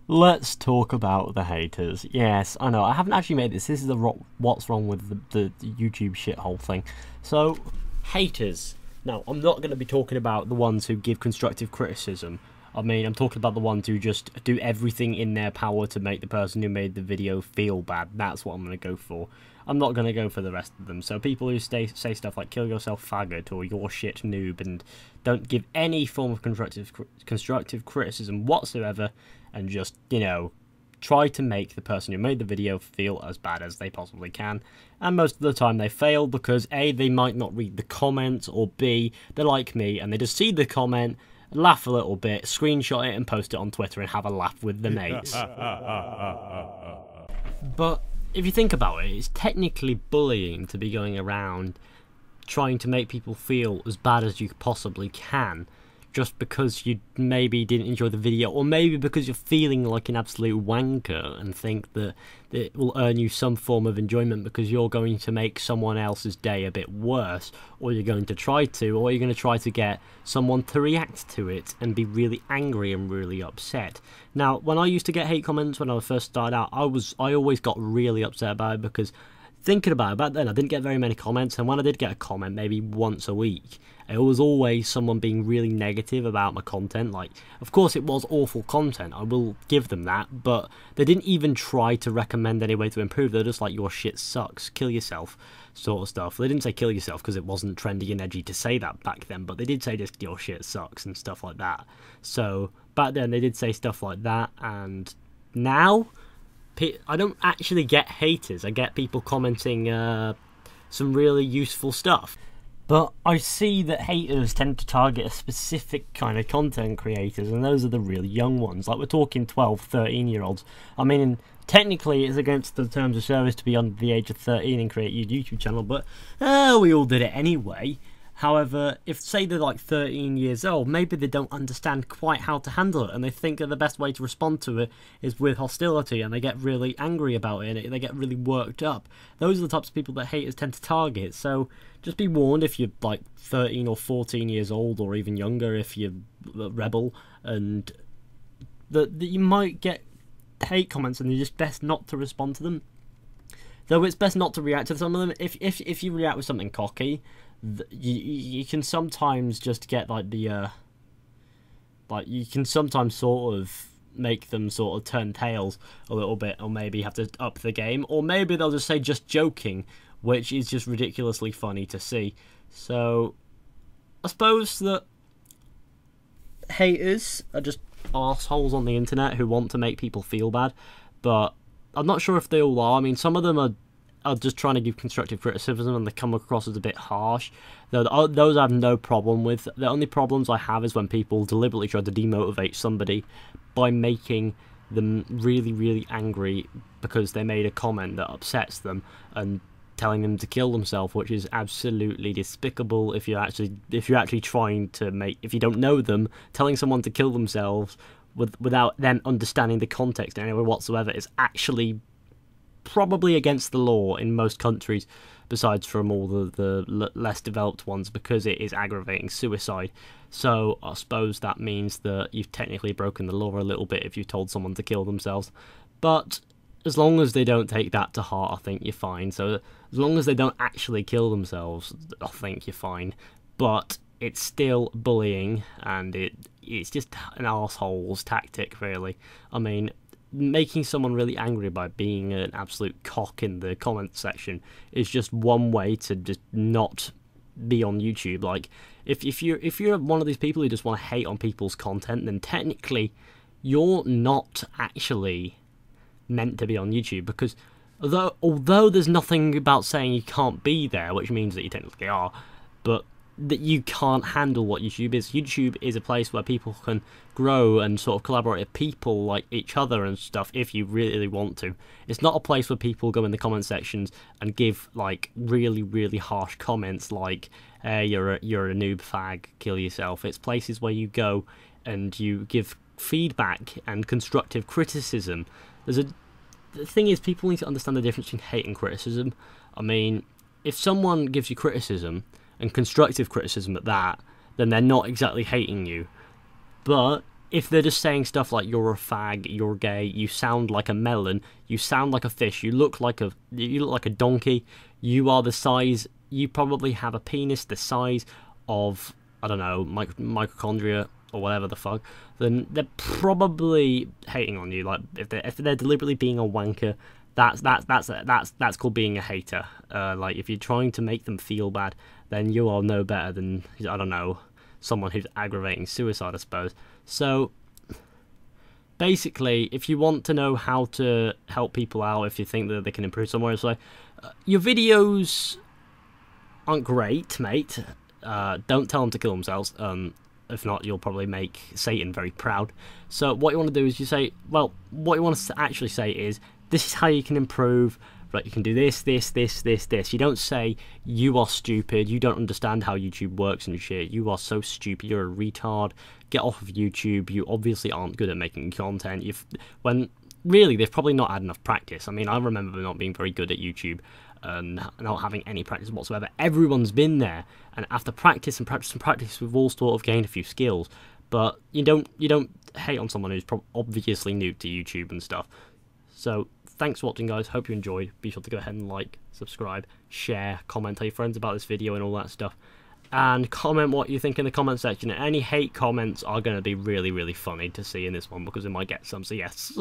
Let's talk about the haters. Yes, I know, I haven't actually made this. This is the what's wrong with the YouTube shithole thing. So, haters. Now, I'm not going to be talking about the ones who give constructive criticism. I mean, I'm talking about the ones who just do everything in their power to make the person who made the video feel bad. That's what I'm going to go for. I'm not going to go for the rest of them. So people who say stuff like "kill yourself, faggot" or "you're shit, noob," and don't give any form of constructive criticism whatsoever, and just, you know, try to make the person who made the video feel as bad as they possibly can. And most of the time they fail because A, they might not read the comments, or B, they're like me and they just see the comment, laugh a little bit, screenshot it and post it on Twitter and have a laugh with their mates. But if you think about it, it's technically bullying to be going around trying to make people feel as bad as you possibly can, just because you maybe didn't enjoy the video, or maybe because you're feeling like an absolute wanker and think that it will earn you some form of enjoyment because you're going to make someone else's day a bit worse, or you're going to try to get someone to react to it and be really angry and really upset. Now, when I used to get hate comments when I first started out, I always got really upset about it, because thinking about it, back then I didn't get very many comments, and when I did get a comment, maybe once a week, it was always someone being really negative about my content. Like, of course it was awful content, I will give them that, but they didn't even try to recommend any way to improve. They're just like, "your shit sucks, kill yourself," sort of stuff. They didn't say kill yourself because it wasn't trendy and edgy to say that back then, but they did say just "your shit sucks" and stuff like that. So back then they did say stuff like that, and now I don't actually get haters. I get people commenting some really useful stuff. But I see that haters tend to target a specific kind of content creators, and those are the really young ones. Like, we're talking 12, 13-year-olds. I mean, technically it's against the terms of service to be under the age of 13 and create your YouTube channel, but we all did it anyway. However, if, say, they're like 13 years old, maybe they don't understand quite how to handle it, and they think that the best way to respond to it is with hostility, and they get really angry about it, and they get really worked up. Those are the types of people that haters tend to target, so just be warned if you're like 13 or 14 years old, or even younger if you're a rebel, and that you might get hate comments, and you're just best not to respond to them. Though it's best not to react to some of them. If you react with something cocky, you can sometimes just get like the like, you can sometimes sort of make them sort of turn tails a little bit, or maybe have to up the game, or maybe they'll just say "just joking," which is just ridiculously funny to see. So I suppose that haters are just arseholes on the internet who want to make people feel bad, but I'm not sure if they all are. I mean, some of them are just trying to give constructive criticism, and they come across as a bit harsh. Those I have no problem with. The only problems I have is when people deliberately try to demotivate somebody by making them really, really angry because they made a comment that upsets them, and telling them to kill themselves, which is absolutely despicable. If you're actually trying to make, if you don't know them, telling someone to kill themselves without them understanding the context in any way whatsoever is actually probably against the law in most countries, besides from all the less developed ones, because it is aggravating suicide. So I suppose that means that you've technically broken the law a little bit if you've told someone to kill themselves. But as long as they don't take that to heart, I think you're fine. So as long as they don't actually kill themselves, I think you're fine. But it's still bullying, and it's just an arsehole's tactic, really. I mean, making someone really angry by being an absolute cock in the comment section is just one way to just not be on YouTube. Like, if you're one of these people who just want to hate on people's content, then technically you're not actually meant to be on YouTube, because although there's nothing about saying you can't be there, which means that you technically are, but that you can't handle what YouTube is. YouTube is a place where people can grow and sort of collaborate with people like each other and stuff if you really want to. It's not a place where people go in the comment sections and give like really, really harsh comments like, hey, you're a noob fag, kill yourself. It's places where you go and you give feedback and constructive criticism. The thing is, people need to understand the difference between hate and criticism. I mean, if someone gives you criticism, and constructive criticism at that, then they're not exactly hating you. But if they're just saying stuff like "you're a fag," "you're gay," "you sound like a melon," "you sound like a fish," "you look like a donkey," "you are the size," you probably have a penis the size of, I don't know, mitochondria or whatever the fuck, then they're probably hating on you. Like if they're deliberately being a wanker, that's called being a hater. Like if you're trying to make them feel bad, then you are no better than, I don't know, someone who's aggravating suicide, I suppose. So basically, if you want to know how to help people out, if you think that they can improve somewhere, so your videos aren't great, mate. Don't tell them to kill themselves. If not, you'll probably make Satan very proud. So what you want to do is you say, well, what you want to actually say is, this is how you can improve. Right, you can do this, this, this, this, this. You don't say, you are stupid, you don't understand how YouTube works and shit, you are so stupid, you're a retard, get off of YouTube, you obviously aren't good at making content. When really, they've probably not had enough practice. I mean, I remember not being very good at YouTube, not having any practice whatsoever. Everyone's been there, and after practice and practice and practice, we've all sort of gained a few skills. But you don't hate on someone who's obviously new to YouTube and stuff. So thanks for watching, guys. Hope you enjoyed. Be sure to go ahead and like, subscribe, share, comment, tell your friends about this video and all that stuff. And comment what you think in the comment section. Any hate comments are going to be really, really funny to see in this one, because we might get some. So yes.